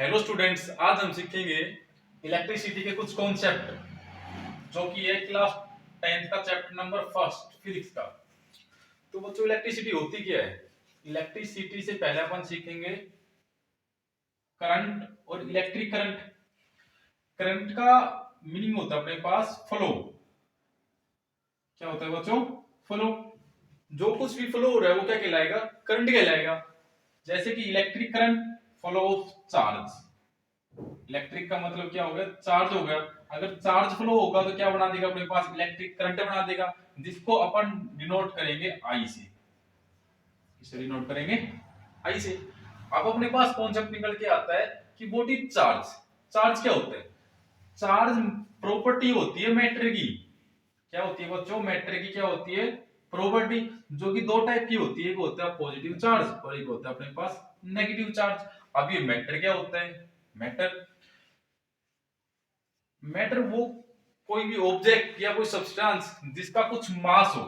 Hello students, आज हम सीखेंगे इलेक्ट्रिसिटी के कुछ कॉन्सेप्ट जो कि है क्लास 10th का चैप्टर नंबर फर्स्ट फिजिक्स का। तो बच्चों, इलेक्ट्रिसिटी होती क्या है? इलेक्ट्रिसिटी से पहले अपन सीखेंगे करंट और इलेक्ट्रिक करंट। करंट का मीनिंग होता है अपने पास फ्लो। क्या होता है बच्चों? फ्लो। जो कुछ भी फ्लो हो रहा है वो क्या कहलाएगा? करंट कहलाएगा। जैसे कि electric current flow of charge. Electric का मतलब क्या हो गया? चार्ज हो गया। अगर चार्ज फ्लो होगा तो क्या बना देगा अपने पास? इलेक्ट्रिक करंट बना देगा, जिसको अपन डिनोट करेंगे आई से। किससे डिनोट करेंगे? आई से। अब अपने पास कॉन्सेप्ट निकल के आता है कि व्हाट इज चार्ज। चार्ज क्या होता है? चार्ज प्रॉपर्टी होती है मैटर की। क्या होती है बच्चों? मैटर की क्या होती है? प्रॉपर्टी। जो कि दो टाइप की होती है, एक होता है पॉजिटिव चार्ज और एक होता है अपने पास नेगेटिव चार्ज। अब ये मैटर क्या होता है? मैटर मैटर वो कोई भी ऑब्जेक्ट या कोई सब्सटेंस जिसका कुछ मास हो,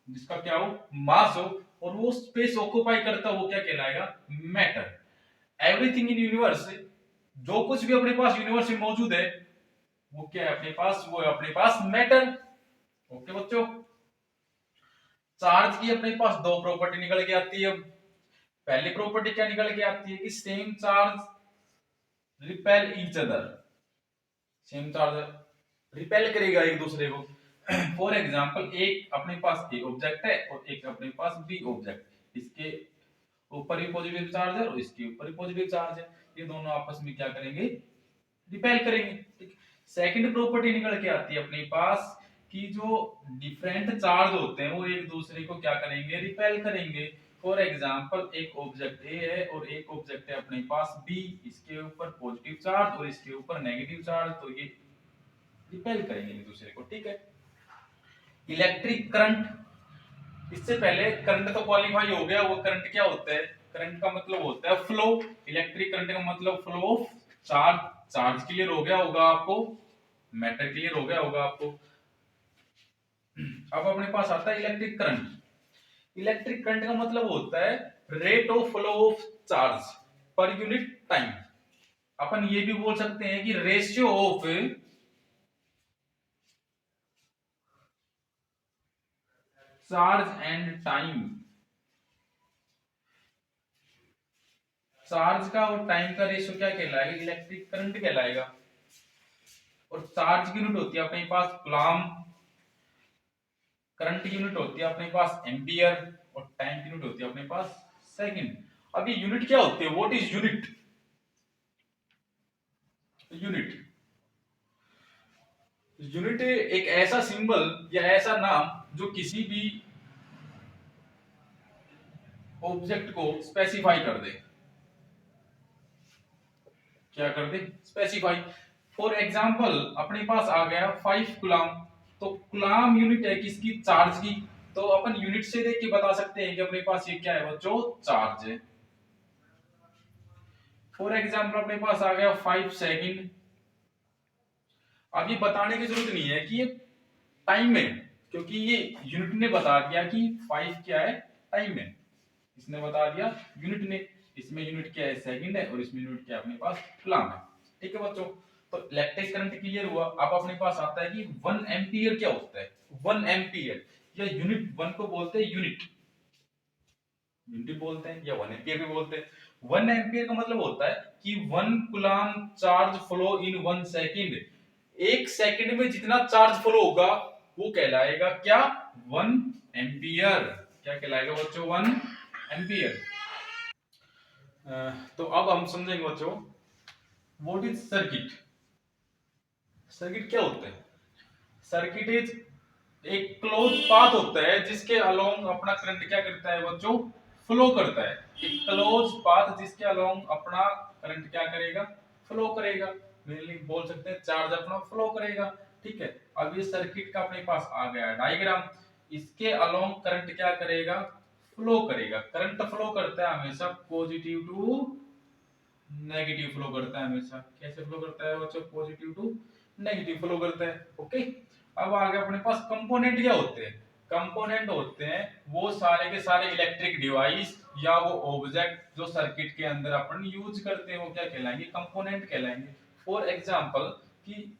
जिसका क्या हो? मास हो, और वो स्पेस ऑक्यूपाई करता हो, वो क्या कहलाएगा? मैटर। एवरीथिंग इन यूनिवर्स, जो कुछ भी अपने पास यूनिवर्स में मौजूद है वो क्या है अपने पास? वो है अपने पास मैटर। ओके बच्चों, चार्ज की अपने पास दो प्रॉपर्टी निकल के आती है। पहली प्रॉपर्टी क्या निकल के आती है कि same charge repel each other. Same charge repel करेगा एक दूसरे को। फॉर एग्जाम्पल, एक अपने पास ए ऑब्जेक्ट है और एक अपने पास बी ऑब्जेक्ट। इसके ऊपर ही पॉजिटिव चार्ज है और इसके ऊपर ही पॉजिटिव चार्ज है। ये दोनों आपस में क्या करेंगे? रिपेल करेंगे। ठीक। सेकंड प्रॉपर्टी निकल के आती है अपने पास कि जो डिफरेंट चार्ज होते हैं वो एक दूसरे को क्या करेंगे? रिपेल करेंगे। फॉर एग्जाम्पल, एक ऑब्जेक्ट ए है और एक ऑब्जेक्ट है अपने पास बी। इसके ऊपर पॉजिटिव चार्ज और इसके ऊपर नेगेटिव चार्ज, तो ये रिपेल करेंगे एक दूसरे को। ठीक है। इलेक्ट्रिक करंट, इससे पहले करंट तो क्वालिफाई हो गया। वो करंट क्या होता है? करंट का मतलब होता है फ्लो। इलेक्ट्रिक करंट का मतलब flow of charge. Charge clear हो गया होगा आपको, मैटर क्लियर हो गया होगा आपको। अब अपने पास आता है इलेक्ट्रिक करंट। इलेक्ट्रिक करंट का मतलब होता है rate of flow of charge per unit time. अपन ये भी बोल सकते हैं कि ratio of charge and time. Charge का और टाइम का रेशियो क्या कहलाएगा? इलेक्ट्रिक करंट कहलाएगा। और चार्ज की यूनिट होती है अपने पास कूलम। करंट की यूनिट होती है अपने पास एम्पियर। और टाइम की यूनिट होती है अपने पास सेकंड। अब ये यूनिट क्या होती है? What is unit? Unit unit एक ऐसा सिंबल या ऐसा नाम जो किसी भी ऑब्जेक्ट को स्पेसिफाई कर दे। क्या कर दे? स्पेसिफाई। फॉर एग्जांपल, अपने पास आ गया 5 कूलम। तो कूलम यूनिट है किसकी? चार्ज की। तो अपन यूनिट से देख के बता सकते हैं कि अपने पास ये क्या है बच्चों? चार्ज है। फॉर एग्जांपल, अपने पास आ गया 5 सेकंड। अब ये बताने की जरूरत नहीं है कि ये टाइम है, क्योंकि ये यूनिट ने बता दिया कि 5 क्या है? टाइम है। इसने बता दिया यूनिट ने। इसमें यूनिट क्या है? सेकंड है। और इसमें यूनिट क्या है अपने पास? कूलम है। ठीक है बच्चों, तो इलेक्ट्रिक करंट क्लियर हुआ। अब अपने पास आता है कि 1 एम्पियर क्या होता है? 1 एम्पियर या यूनिट, 1 को बोलते हैं यूनिट, यूनिट बोलते हैं या 1 एम्पियर भी बोलते हैं। 1 एम्पियर का मतलब होता है कि 1 coulomb charge flow in 1 second. एक सेकंड में जितना चार्ज फ्लो होगा वो कहलाएगा क्या? 1 एम्पियर। क्या कहलाएगा बच्चों? 1 एम्पियर। तो अब हम समझेंगे बच्चों व्हाट इज सर्किट। सर्किट क्या होता है? सर्किट इज एक क्लोज पाथ होता है जिसके अलोंग अपना करंट क्या करता है बच्चों? फ्लो करता है। एक क्लोज पाथ जिसके अलोंग अपना करंट क्या करेगा? फ्लो करेगा। मेनली बोल सकते हैं चार्ज अपना फ्लो करेगा। ठीक है। अब ये सर्किट का अपने पास आ गया डायग्राम। इसके अलोंग करंट क्या करेगा? फ्लो करेगा। करंट फ्लो करता है हमेशा पॉजिटिव टू नेगेटिव फ्लो करता है हमेशा। कैसे फ्लो करता है बच्चों? पॉजिटिव टू नेगेटिव फ्लो करता है। ओके। अब आगे अपने पास कंपोनेंट क्या होते हैं? कंपोनेंट होते हैं वो सारे के सारे इलेक्ट्रिक डिवाइस या वो ऑब्जेक्ट जो सर्किट के अंदर अपन यूज करते हैं वो क्या कहलाएंगे, कंपोनेंट कहलाएंगे। फॉर एग्जांपल कि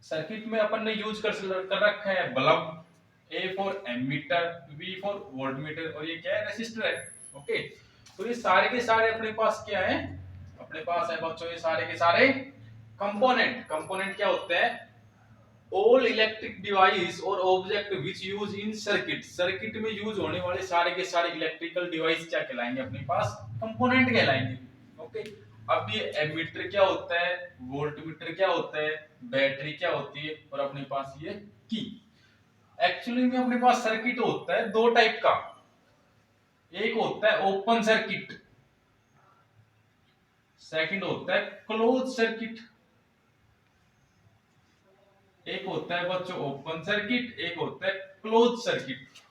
सर्किट में अपन ने यूज कर रखा है bulb, A for ammeter, V for voltmeter, और ये क्या है, रेसिस्टर है। ओके, तो ये सारे के सारे अपने पास क्या है, अपने पास है बच्चों ये सारे के सारे कंपोनेंट। कंपोनेंट क्या होते हैं, ऑल इलेक्ट्रिक डिवाइस और object which use in circuit, circuit में यूज होने वाले सारे के सारे इलेक्ट्रिकल डिवाइस क्या कहलाएंगे, अपने पास कंपोनेंट कहलाएंगे। ओके, अब ये एमीटर क्या होता है, वोल्टमीटर क्या होता है, बैटरी क्या होती है, और अपने पास ये की। एक्चुअली में अपने पास सर्किट होता है दो टाइप का, एक होता है ओपन सर्किट, सेकंड होता है क्लोज सर्किट। एक होता है बच्चों ओपन सर्किट, एक होता है क्लोज सर्किट।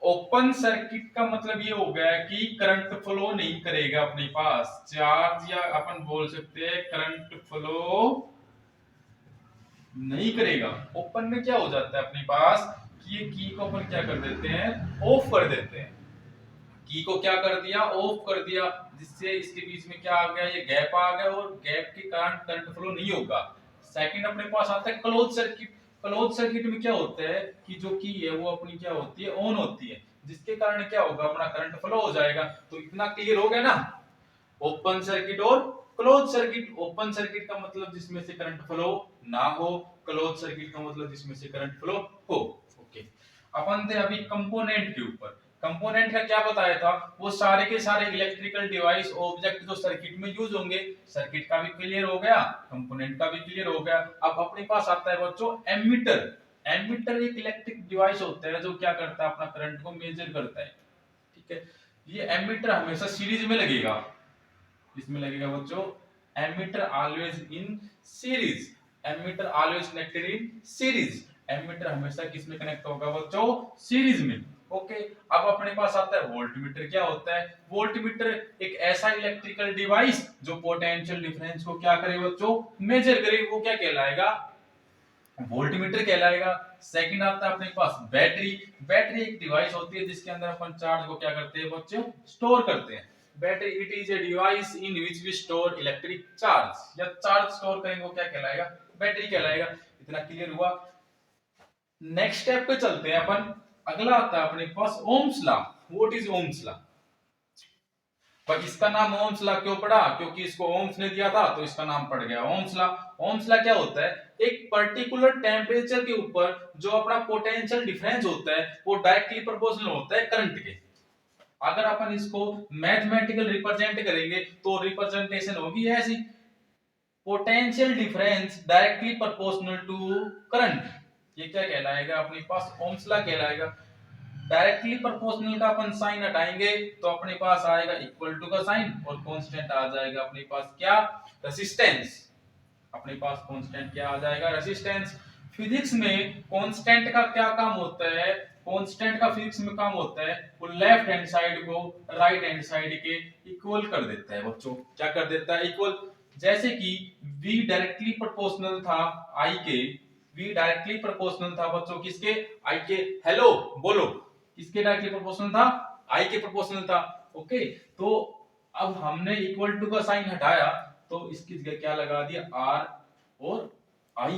ओपन सर्किट का मतलब ये हो गया कि करंट फ्लो नहीं करेगा अपने पास, चार्ज या अपन बोल सकते हैं करंट फ्लो नहीं करेगा। ओपन में क्या हो जाता है अपने पास कि ये की को अपन क्या कर देते हैं, ऑफ कर देते हैं। की को क्या कर दिया, ऑफ कर दिया, जिससे इसके बीच में क्या आ गया, ये गैप आ गया, और गैप के कारण करंट फ्लो नहीं होगा। सेकंड अपने पास आता है क्लोज सर्किट। क्लोज सर्किट में क्या होता है कि जो की है वो अपनी क्या होती है, ऑन होती है, जिसके कारण क्या होगा, अपना करंट फ्लो हो जाएगा। तो इतना क्लियर हो गया ना, ओपन सर्किट और क्लोज सर्किट। ओपन सर्किट का मतलब जिसमें से करंट फ्लो ना हो, क्लोज सर्किट का मतलब जिसमें से करंट फ्लो हो। ओके, अपन थे अभी कंपोनेंट के ऊपर। कंपोनेंट का क्या बताया था, वो सारे के सारे इलेक्ट्रिकल डिवाइस ऑब्जेक्ट जो सर्किट में यूज होंगे। सर्किट का भी क्लियर हो गया, कंपोनेंट का भी क्लियर हो गया। अब अपने पास आता है बच्चों एमीटर। एमीटर एक इलेक्ट्रिक डिवाइस होता है जो क्या करता है, अपना करंट को मेजर करता है। ठीक है, ये एमीटर हमेशा सीरीज में लगेगा, इसमें लगेगा बच्चों ammeter always in series. Ammeter always connected in series. Ammeter हमेशा किस में कनेक्ट होगा बच्चों, सीरीज में। ओके, अब अपने पास आता है वोल्टमीटर। क्या होता है वोल्टमीटर, एक ऐसा इलेक्ट्रिकल डिवाइस जो पोटेंशियल डिफरेंस को क्या करे बच्चों, मेजर करे, वो क्या कहलाएगा, वोल्टमीटर कहलाएगा। सेकंड आता है अपने पास बैटरी। बैटरी एक डिवाइस होती है जिसके अंदर अपन चार्ज को क्या करते हैं बच्चों, स्टोर करते हैं। Battery it is a device in which we store electric charge, या चार्ज स्टोर करेंगे वो क्या कहलाएगा, बैटरी कहलाएगा। इतना क्लियर हुआ। नेक्स्ट स्टेप पे चलते हैं अपन। अगला आता है अपने पास Ohm's law. What is Ohm's law, पर इसका नाम ओम्स लॉ क्यों पड़ा, क्योंकि इसको ओम्स ने दिया था तो इसका नाम पड़ गया ओम्स लॉ। ओम्स लॉ क्या होता है, एक पर्टिकुलर टेम्परेचर के ऊपर जो अपना पोटेंशियल डिफरेंस होता है वो डायरेक्टली प्रोपोर्शनल होता है करंट के। अगर अपन इसको मैथमेटिकल रिप्रेजेंट करेंगे तो रिप्रेजेंटेशन होगी ऐसी, potential difference directly proportional to current. ये क्या कहलाएगा, अपने पास ओम्स लॉ कहलाएगा। डायरेक्टली प्रोपोर्शनल का अपन साइन हटाएंगे तो अपने पास आएगा इक्वल टू का साइन, और कांस्टेंट आ जाएगा अपने पास क्या, रेजिस्टेंस। अपने पास कांस्टेंट क्या आ जाएगा, रेजिस्टेंस। फिजिक्स में कांस्टेंट का क्या काम होता है, कांस्टेंट का फिजिक्स में काम होता है वो लेफ्ट हैंड साइड को राइट हैंड साइड के इक्वल कर देता है बच्चों। क्या कर देता है, इक्वल। जैसे कि v डायरेक्टली प्रोपोर्शनल था i के, v डायरेक्टली प्रोपोर्शनल था बच्चों किसके, i के। हेलो बोलो, किसके डायरेक्टली प्रोपोर्शनल था, i के प्रोपोर्शनल था। ओके, तो अब हमने इक्वल टू का साइन हटाया तो इसकी जगह क्या लगा दिया, r और i।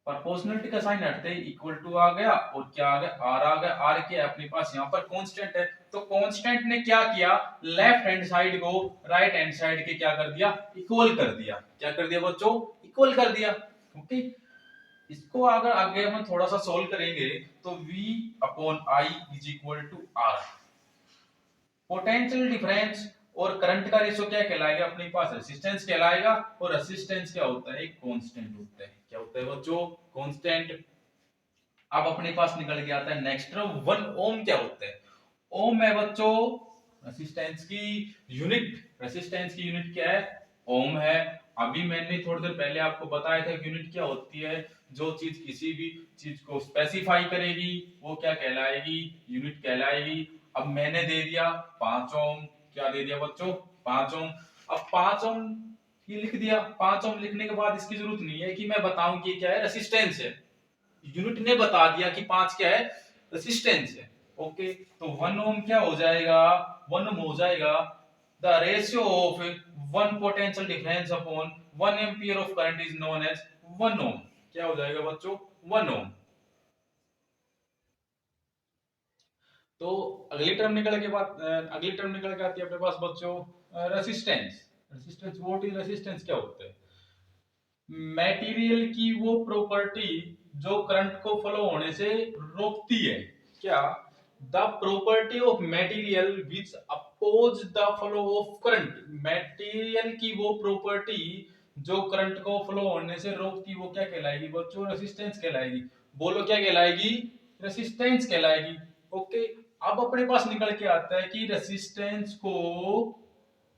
प्रोपोर्शनलिटी का साइन हटते ही इक्वल टू आ गया, और क्या आ गया, r आ गया। r क्या है अपने पास यहाँ पर कांस्टेंट है, तो कांस्टेंट ने क्या किया, लेफ्ट हैंड साइड को राइट हैंड साइड के क्या कर दिया, इक्वल कर दिया। क्या कर दिया बच्चों, इक्वल कर दिया। ओके, इसको अगर आगे हम थोड़ा सा सोल्व करेंगे तो v upon i is equal to r। Potential difference और करंट का रेशियो क्या कहलाएगा, अपने पास रेजिस्टेंस कहलाएगा, और रेजिस्टेंस क्या होता है, एक कांस्टेंट होता है। क्या होता है बच्चों, कांस्टेंट। अब अपने पास निकल के आता है नेक्स्ट टर्म 1 ओम। क्या होता है, ओम है बच्चों रेजिस्टेंस की यूनिट। रेजिस्टेंस की यूनिट क्या है, ओम है। अभी मैंने थोड़ी देर पहले आपको बताया था यूनिट क्या होती है, जो चीज किसी भी चीज को स्पेसिफाई करेगी वो क्या कहलाएगी, यूनिट कहलाएगी। अब मैंने दे दिया 5 ओम, क्या दे दिया बच्चों, 5 ओम। अब 5 ओम ये लिख दिया। 5 ओम लिखने के बाद इसकी जरूरत नहीं है कि मैं बताऊं कि क्या है, रेजिस्टेंस है। यूनिट ने बता दिया कि 5 क्या है, रेजिस्टेंस है। ओके, तो 1 ओम क्या हो जाएगा, 1 ओम हो जाएगा the ratio of one potential difference upon 1 ampere of current is known as 1 ohm. क्या हो जाएगा बच्चों, 1 ओम। तो अगली टर्म निकल के आती है अपने पास बच्चों resistance. Resistance, what is resistance, क्या होता है, मटेरियल की वो प्रॉपर्टी जो करंट को फ्लो होने से रोकती है। क्या, the property of material which oppose the flow of current. Material की वो प्रॉपर्टी जो करंट को फ्लो होने से रोकती, वो क्या कहलाएगी बच्चों, रेसिस्टेंस कहलाएगी। बोलो क्या कहलाएगी, रेसिस्टेंस कहलाएगी। ओके, अब अपने पास निकल के आता है कि रेसिस्टेंस को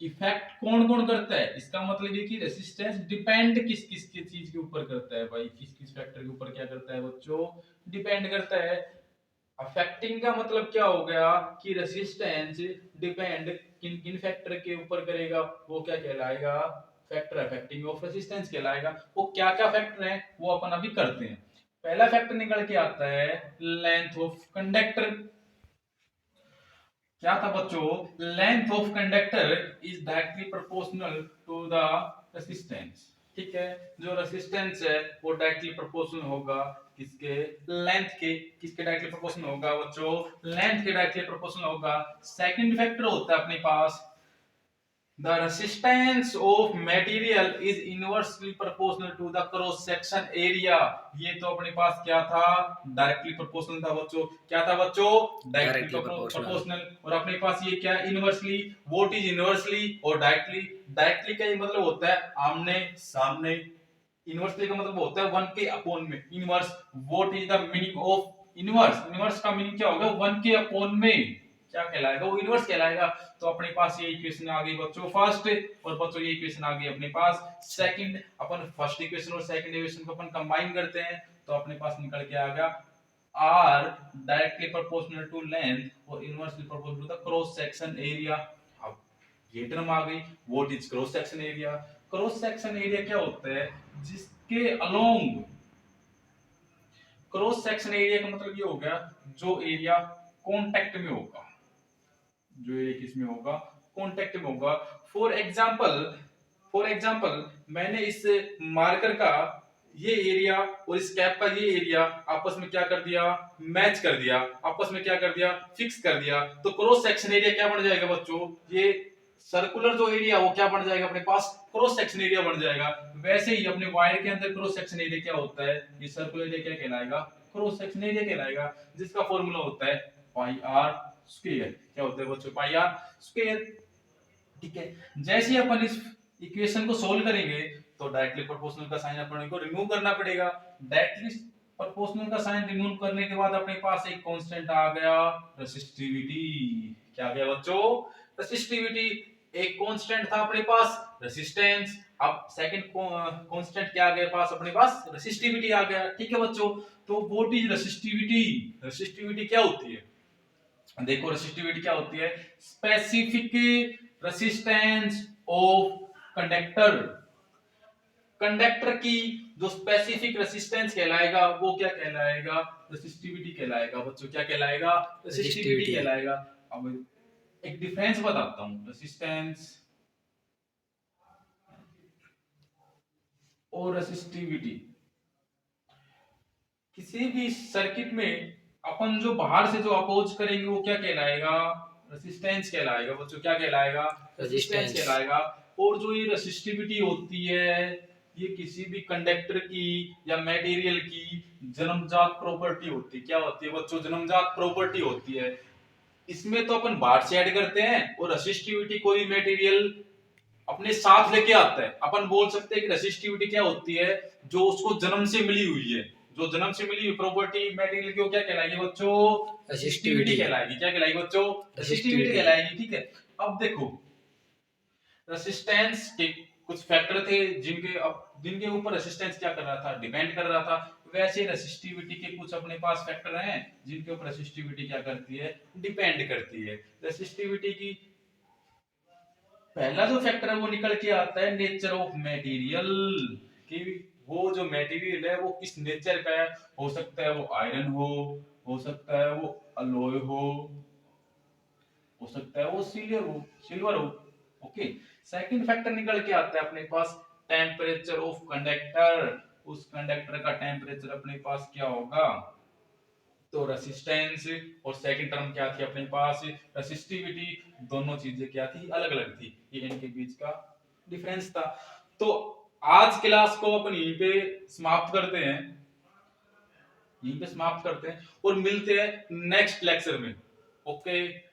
इफेक्ट कौन कौन करता है। इसका मतलब ये कि रेसिस्टेंस डिपेंड किस किस की चीज के ऊपर करता है भाई, किस किस फैक्टर के ऊपर क्या करता है बच्चों, डिपेंड करता है। अफेक्टिंग का मतलब क्या हो गया कि रेसिस्टेंस डिपेंड किन किन फैक्टर के ऊपर करेगा, वो क्या कहलाएगा, फैक्टर अफेक्टिंग ऑफ रेसिस्टेंस कहलाएगा। वो क्या क्या फैक्टर है वो अपन अभी करते हैं। पहला फैक्टर निकल के आता है लेंथ ऑफ कंडक्टर। क्या था बच्चों, length of conductor is directly proportional to the resistance. ठीक है, जो रेसिस्टेंस है वो डायरेक्टली प्रोपोर्शनल होगा किसके, लेंथ के। किसके डायरेक्टली प्रोपोर्शनल होगा बच्चों, लेंथ के डायरेक्टली प्रोपोर्शनल होगा। सेकंड फैक्टर होता है अपने पास the resistance of material is inversely proportional to the cross section area। ये तो अपने पास क्या था, डायरेक्टली प्रोपोर्शनल था बच्चों। क्या था बच्चों, डायरेक्टली प्रोपोर्शनल। और अपने पास ये क्या, इनवर्सली। व्हाट इज इनवर्सली और डायरेक्टली। डायरेक्टली का ये मतलब होता है आमने सामने, इनवर्सली का मतलब होता है 1 के अपॉन में, inverse. What is the meaning of inverse, inverse का मीनिंग क्या होगा, 1 के अपॉन में क्या कहलाएगा, वो इनवर्स कहलाएगा। तो अपने पास ये इक्वेशन आ गई बच्चों फर्स्ट, और बच्चों ये इक्वेशन आ गई अपने पास सेकंड। अपन फर्स्ट इक्वेशन और सेकंड इक्वेशन को अपन कंबाइन करते हैं तो अपने पास निकल के आ गया R directly proportional to length और inversely proportional to the cross section area. अब ये टर्म आ गई, what is cross section area. Cross section area क्या होता है, जिसके अलोंग, क्रॉस सेक्शन एरिया का मतलब ये हो गया जो एरिया कांटेक्ट में होगा, जो एरिया किसमें होगा, कांटेक्ट में होगा। फॉर एग्जांपल मैंने इस मार्कर का ये एरिया और इस कैप का ये एरिया आपस में क्या कर दिया, मैच कर दिया, आपस में क्या कर दिया, फिक्स कर दिया। तो क्रॉस सेक्शन एरिया क्या बन जाएगा बच्चों, ये सर्कुलर जो एरिया वो क्या बन जाएगा अपने पास, क्रॉस सेक्शन एरिया बन जाएगा। वैसे ही अपने वायर के अंदर क्रॉस सेक्शन एरिया क्या होता है, ये सर्कुलर एरिया क्या कहलाएगा, क्रॉस सेक्शन एरिया कहलाएगा, जिसका फॉर्मूला होता है पाई आर स्क्वायर। क्या होता है बच्चों, पाई आर स्क्वायर। ठीक है, जैसे ही अपन इस इक्वेशन को सोल्व करेंगे तो डायरेक्टली प्रोपोर्शनल का साइन अपन को रिमूव करना पड़ेगा। डायरेक्टली प्रोपोर्शनल का साइन रिमूव करने के बाद अपने पास एक कांस्टेंट आ गया, रेसिस्टिविटी। क्या आ गया बच्चों, रेसिस्टिविटी। एक कांस्टेंट था अपने पास रेसिस्टेंस, अब सेकंड कांस्टेंट क्या आ गया पास अपने पास, रेसिस्टिविटी आ गया। ठीक है बच्चों, तो व्हाट इज रेसिस्टिविटी। रेसिस्टिविटी क्या होती है, देखो रेसिस्टिविटी क्या होती है, specific resistance of conductor. Conductor की जो स्पेसिफिक रेसिस्टेंस कहलाएगा वो क्या कहलाएगा, रेसिस्टिविटी कहलाएगा बच्चों। क्या कहलाएगा, रेसिस्टिविटी कहलाएगा। अब एक डिफरेंस बताता हूं, रेसिस्टेंस और रेसिस्टिविटी। किसी भी सर्किट में अपन जो बाहर से जो अपोज करेंगे वो क्या कहलाएगा, रेसिस्टेंस कहलाएगा बच्चों। क्या कहलाएगा, रेसिस्टेंस कहलाएगा। और जो ये रेसिस्टिविटी होती है ये किसी भी कंडक्टर की या मटेरियल की जन्मजात प्रॉपर्टी होती है। क्या होती है बच्चों, जन्मजात प्रॉपर्टी होती है। इसमें तो अपन बाहर से ऐड करते हैं, और रेसिस्टिविटी कोई मटेरियल अपने साथ लेके आता है। अपन बोल सकते हैं कि रेसिस्टिविटी क्या होती है, जो उसको जन्म से मिली हुई है, जो जन्म से मिली हुई प्रॉपर्टी मटेरियल की वो क्या कहलाएगी बच्चों, रेसिस्टिविटी कहलाएगी। क्या कहलाएगी बच्चों, रेसिस्टिविटी कहलाएगी। ठीक है, अब देखो रेसिस्टेंस के कुछ फैक्टर थे जिनके ऊपर रेसिस्टेंस क्या कर रहा था, डिपेंड कर रहा था। वैसे रेसिस्टिविटी के कुछ अपने पास फैक्टर हैं जिनके ऊपर रेसिस्टिविटी क्या करती है, डिपेंड करती है। रेसिस्टिविटी की पहला जो फैक्टर है वो निकल के आता है नेचर ऑफ मटेरियल, कि वो जो मटेरियल है वो किस नेचर का है। हो सकता है वो आयरन हो, हो सकता है वो अलॉय हो सकता है वो सिल्वर हो। ओके, सेकंड फैक्टर निकल के आता है अपने पास टेम्परेचर ऑफ कंडक्टर। उस कंडक्टर का टेम्परेचर अपने पास क्या होगा, तो रेसिस्टेंस। और सेकंड टर्म क्या थी अपने पास, रेसिस्टिविटी। दोनों चीजें क्या थी, अलग अलग थी, ये इनके बीच का डिफरेंस था। तो आज क्लास को अपन यहीं पे समाप्त करते हैं, और मिलते हैं नेक्स्ट लेक्चर में। ओके।